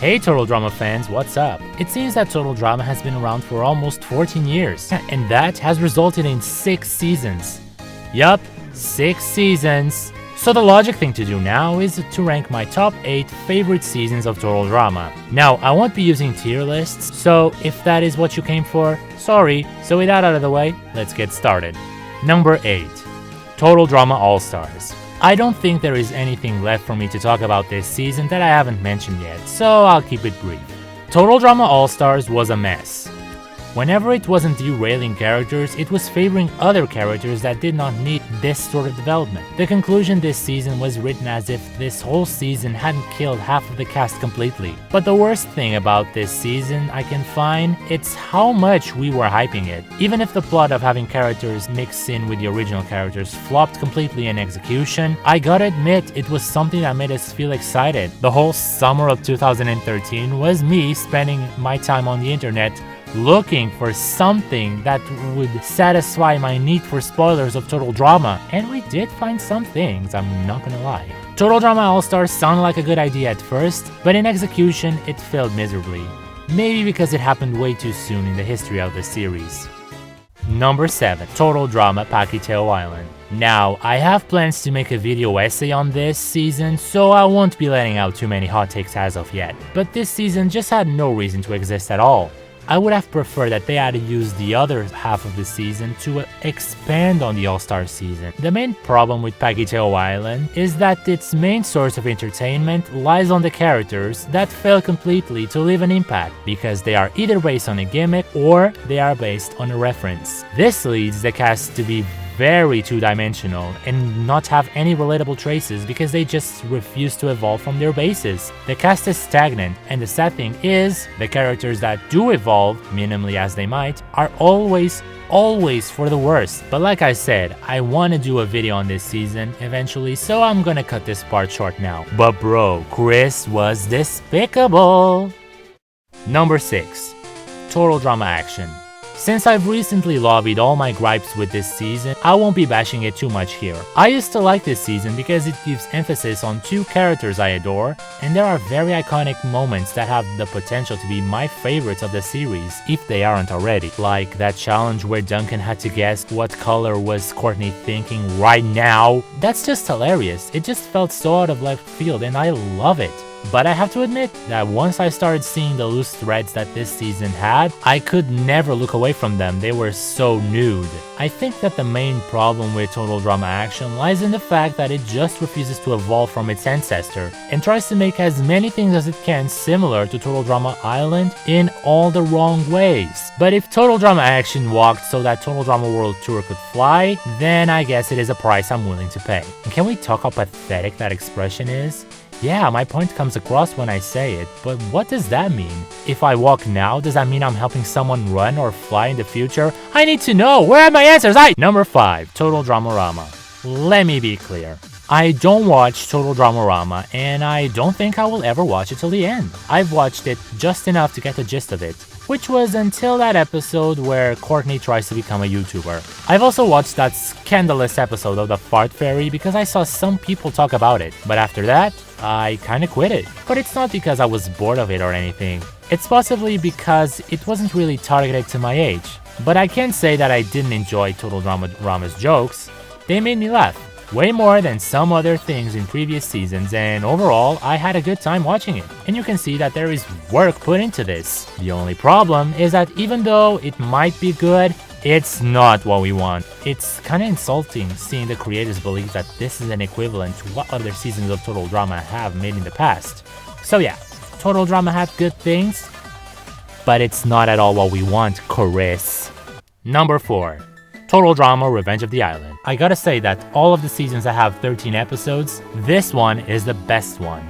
Hey Total Drama fans, what's up? It seems that Total Drama has been around for almost 14 years, and that has resulted in 6 seasons. Yup, 6 seasons. So the logic thing to do now is to rank my top 8 favorite seasons of Total Drama. Now, I won't be using tier lists, so if that is what you came for, sorry. So with that out of the way, let's get started. Number 8. Total Drama AllStars. I don't think there is anything left for me to talk about this season that I haven't mentioned yet, so I'll keep it brief. Total Drama AllStars was a mess. Whenever it wasn't derailing characters, it was favoring other characters that did not need this sort of development. The conclusion this season was written as if this whole season hadn't killed half of the cast completely. But the worst thing about this season I can find, it's how much we were hyping it. Even if the plot of having characters mixed in with the original characters flopped completely in execution, I gotta admit it was something that made us feel excited. The whole summer of 2013 was me spending my time on the internet looking for something that would satisfy my need for spoilers of Total Drama, and we did find some things, I'm not gonna lie. Total Drama AllStars sounded like a good idea at first, but in execution it failed miserably. Maybe because it happened way too soon in the history of the series. Number 7. Total Drama Pacquito Island. Now, I have plans to make a video essay on this season, so I won't be letting out too many hot takes as of yet, but this season just had no reason to exist at all. I would have preferred that they had used the other half of the season to expand on the AllStars season. The main problem with Pacquito Island is that its main source of entertainment lies on the characters that fail completely to leave an impact, because they are either based on a gimmick or they are based on a reference. This leads the cast to be very two-dimensional and not have any relatable traces because they just refuse to evolve from their bases. The cast is stagnant, and the sad thing is, the characters that do evolve, minimally as they might, are always for the worst. But like I said, I want to do a video on this season eventually, so I'm gonna cut this part short now. But bro, Chris was despicable! Number 6. Total Drama Action. Since I've recently lobbied all my gripes with this season, I won't be bashing it too much here. I used to like this season because it gives emphasis on 2 characters I adore, and there are very iconic moments that have the potential to be my favorites of the series, if they aren't already. Like that challenge where Duncan had to guess what color was Courtney thinking right now. That's just hilarious. It just felt so out of left field and I love it. But I have to admit that once I started seeing the loose threads that this season had, I could never look away from them. They were so nude. I think that the main problem with Total Drama Action lies in the fact that it just refuses to evolve from its ancestor and tries to make as many things as it can similar to Total Drama Island in all the wrong ways. But if Total Drama Action walked so that Total Drama World Tour could fly, then I guess it is a price I'm willing to pay. And can we talk how pathetic that expression is? Yeah, my point comes across when I say it, but what does that mean? If I walk now, does that mean I'm helping someone run or fly in the future? I need to know! Where are my answers? Number 5. Total Dramarama. Let me be clear. I don't watch Total Dramarama, and I don't think I will ever watch it till the end. I've watched it just enough to get the gist of it, which was until that episode where Courtney tries to become a YouTuber. I've also watched that scandalous episode of the Fart Fairy because I saw some people talk about it, but after that, I kinda quit it. But it's not because I was bored of it or anything. It's possibly because it wasn't really targeted to my age. But I can't say that I didn't enjoy Total Dramarama's jokes. They made me laugh. Way more than some other things in previous seasons, and overall, I had a good time watching it. And you can see that there is work put into this. The only problem is that even though it might be good, it's not what we want. It's kinda insulting seeing the creators believe that this is an equivalent to what other seasons of Total Drama have made in the past. So yeah, Total Drama had good things, but it's not at all what we want, Chris. Number 4. Total Drama Revenge of the Island. I gotta say that all of the seasons that have 13 episodes, this one is the best one.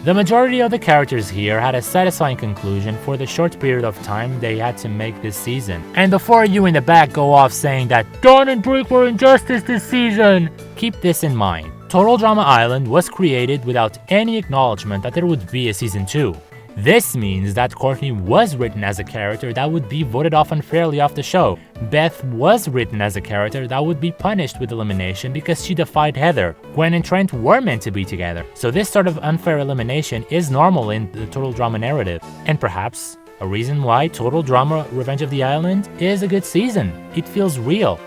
The majority of the characters here had a satisfying conclusion for the short period of time they had to make this season. And before you in the back go off saying that Dawn and Brick were injustice this season, keep this in mind. Total Drama Island was created without any acknowledgement that there would be a season 2. This means that Courtney was written as a character that would be voted off unfairly off the show. Beth was written as a character that would be punished with elimination because she defied Heather. Gwen and Trent were meant to be together, so this sort of unfair elimination is normal in the Total Drama narrative, and perhaps a reason why Total Drama Revenge of the Island is a good season. It feels real.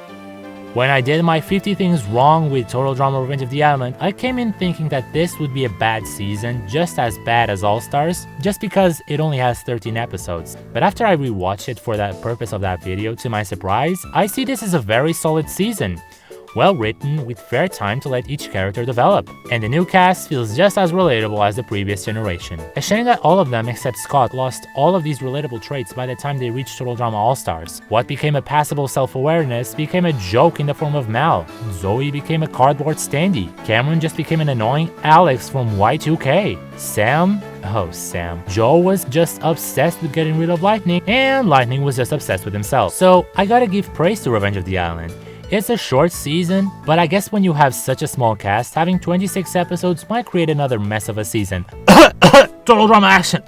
When I did my 50 things wrong with Total Drama Revenge of the Island, I came in thinking that this would be a bad season, just as bad as AllStars, just because it only has 13 episodes. But after I rewatched it for the purpose of that video, to my surprise, I see this as a very solid season. Well written, with fair time to let each character develop. And the new cast feels just as relatable as the previous generation. A shame that all of them except Scott lost all of these relatable traits by the time they reached Total Drama All-Stars. What became a passable self-awareness became a joke in the form of Mal. Zoe became a cardboard standee. Cameron just became an annoying Alex from Y2K. Sam? Joe was just obsessed with getting rid of Lightning, and Lightning was just obsessed with himself. So I gotta give praise to Revenge of the Island. It's a short season, but I guess when you have such a small cast, having 26 episodes might create another mess of a season. Total Drama action!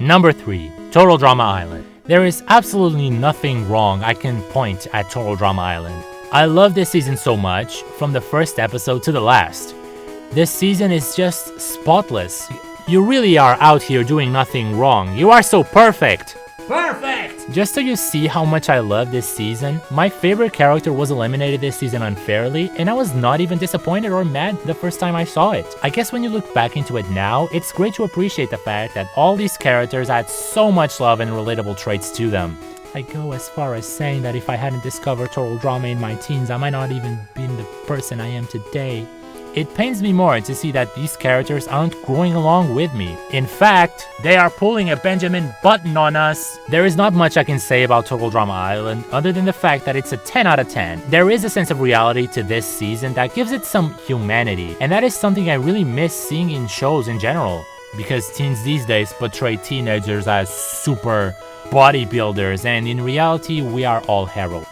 Number 3. Total Drama Island. There is absolutely nothing wrong I can point at Total Drama Island. I love this season so much, from the first episode to the last. This season is just spotless. You really are out here doing nothing wrong. You are so perfect! Perfect! Just so you see how much I love this season, my favorite character was eliminated this season unfairly, and I was not even disappointed or mad the first time I saw it. I guess when you look back into it now, it's great to appreciate the fact that all these characters had so much love and relatable traits to them. I go as far as saying that if I hadn't discovered Total Drama in my teens, I might not even be the person I am today. It pains me more to see that these characters aren't growing along with me. In fact, they are pulling a Benjamin Button on us. There is not much I can say about Total Drama Island other than the fact that it's a 10 out of 10. There is a sense of reality to this season that gives it some humanity, and that is something I really miss seeing in shows in general. Because teens these days portray teenagers as super bodybuilders, and in reality we are all heroes.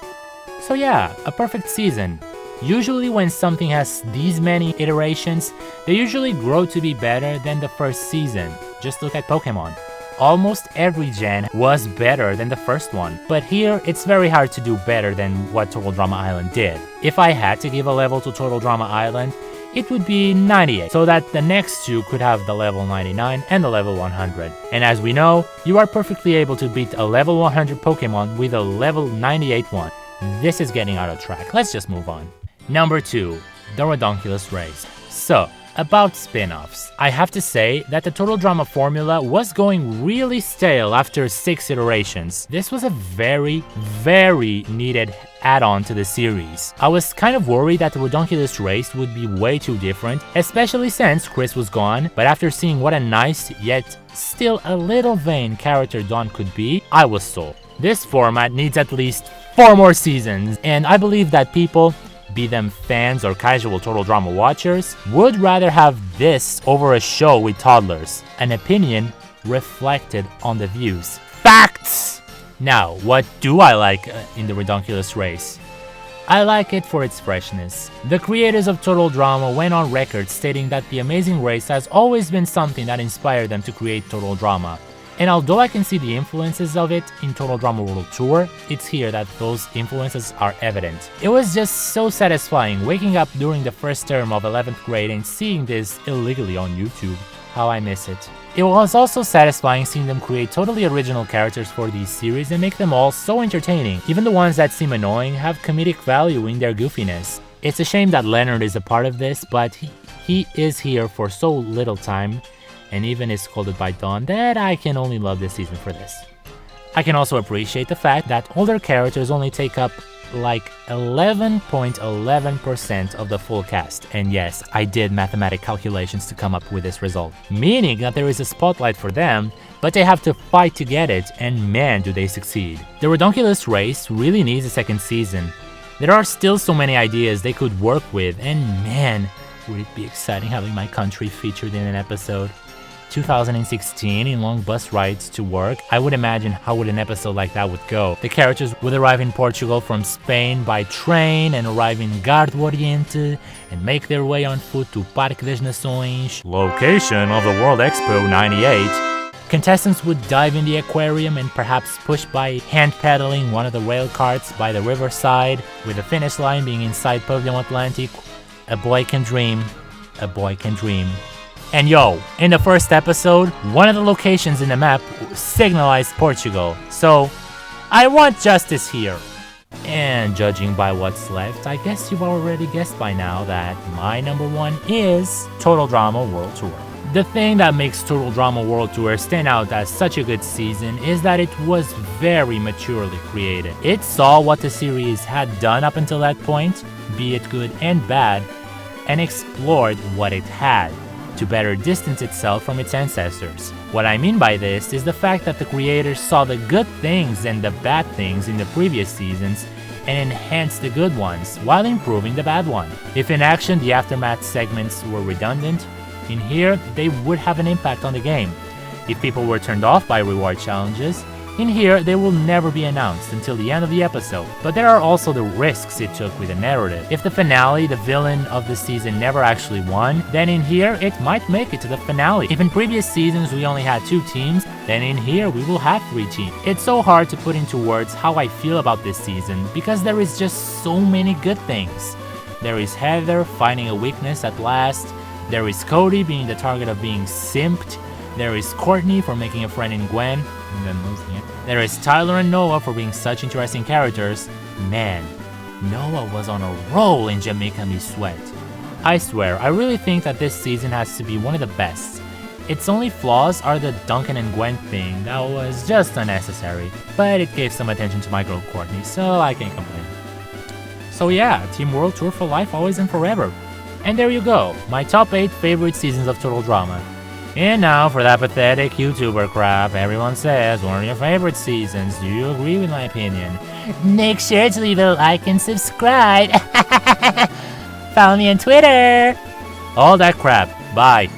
So yeah, a perfect season. Usually when something has these many iterations, they usually grow to be better than the first season. Just look at Pokemon. Almost every gen was better than the first one, but here it's very hard to do better than what Total Drama Island did. If I had to give a level to Total Drama Island, it would be 98, so that the next two could have the level 99 and the level 100. And as we know, you are perfectly able to beat a level 100 Pokemon with a level 98 one. This is getting out of track, let's just move on. Number 2. The Redonkulous Race. So, about spin-offs. I have to say that the Total Drama formula was going really stale after 6 iterations. This was a very, very needed add-on to the series. I was kind of worried that the Redonkulous Race would be way too different, especially since Chris was gone, but after seeing what a nice, yet still a little vain character Dawn could be, I was sold. This format needs at least 4 more seasons, and I believe that people, be them fans or casual Total Drama watchers, would rather have this over a show with toddlers. An opinion reflected on the views. Facts! Now, what do I like in the Redonkulous Race? I like it for its freshness. The creators of Total Drama went on record stating that the Amazing Race has always been something that inspired them to create Total Drama. And although I can see the influences of it in Total Drama World Tour, it's here that those influences are evident. It was just so satisfying waking up during the first term of 11th grade and seeing this illegally on YouTube. How I miss it. It was also satisfying seeing them create totally original characters for these series and make them all so entertaining. Even the ones that seem annoying have comedic value in their goofiness. It's a shame that Leonard is a part of this, but he is here for so little time, and even is scolded by Dawn, that I can only love this season for this. I can also appreciate the fact that older characters only take up like 11.11% of the full cast, and yes, I did mathematic calculations to come up with this result, meaning that there is a spotlight for them, but they have to fight to get it, and man do they succeed. The Redonkulous Race really needs a second season. There are still so many ideas they could work with, and man, would it be exciting having my country featured in an episode. 2016, in long bus rides to work, I would imagine how would an episode like that would go. The characters would arrive in Portugal from Spain by train and arrive in Garde Oriente and make their way on foot to Parque das Nações, location of the World Expo 98. Contestants would dive in the aquarium and perhaps push by hand-pedaling one of the rail carts by the riverside, with the finish line being inside Pavilion Atlantic. A boy can dream. A boy can dream. And yo, in the first episode, one of the locations in the map signalized Portugal. So, I want justice here. And judging by what's left, I guess you've already guessed by now that my number one is Total Drama World Tour. The thing that makes Total Drama World Tour stand out as such a good season is that it was very maturely created. It saw what the series had done up until that point, be it good and bad, and explored what it had to better distance itself from its ancestors. What I mean by this is the fact that the creators saw the good things and the bad things in the previous seasons and enhanced the good ones while improving the bad one. If in action the aftermath segments were redundant, in here they would have an impact on the game. If people were turned off by reward challenges, in here they will never be announced until the end of the episode. But there are also the risks it took with the narrative. If the finale, the villain of the season, never actually won, then in here it might make it to the finale. If in previous seasons we only had 2 teams, then in here we will have 3 teams. It's so hard to put into words how I feel about this season because there is just so many good things. There is Heather finding a weakness at last. There is Cody being the target of being simped. There is Courtney for making a friend in Gwen and then losing it. There is Tyler and Noah for being such interesting characters. Man, Noah was on a roll in Jamaica Me Sweat. I swear, I really think that this season has to be one of the best. Its only flaws are the Duncan and Gwen thing that was just unnecessary, but it gave some attention to my girl Courtney, so I can't complain. So yeah, Team World Tour for life, always and forever. And there you go, my top 8 favorite seasons of Total Drama. And now for that pathetic YouTuber crap. Everyone says, what are your favorite seasons? Do you agree with my opinion? Make sure to leave a like and subscribe. Follow me on Twitter. All that crap. Bye.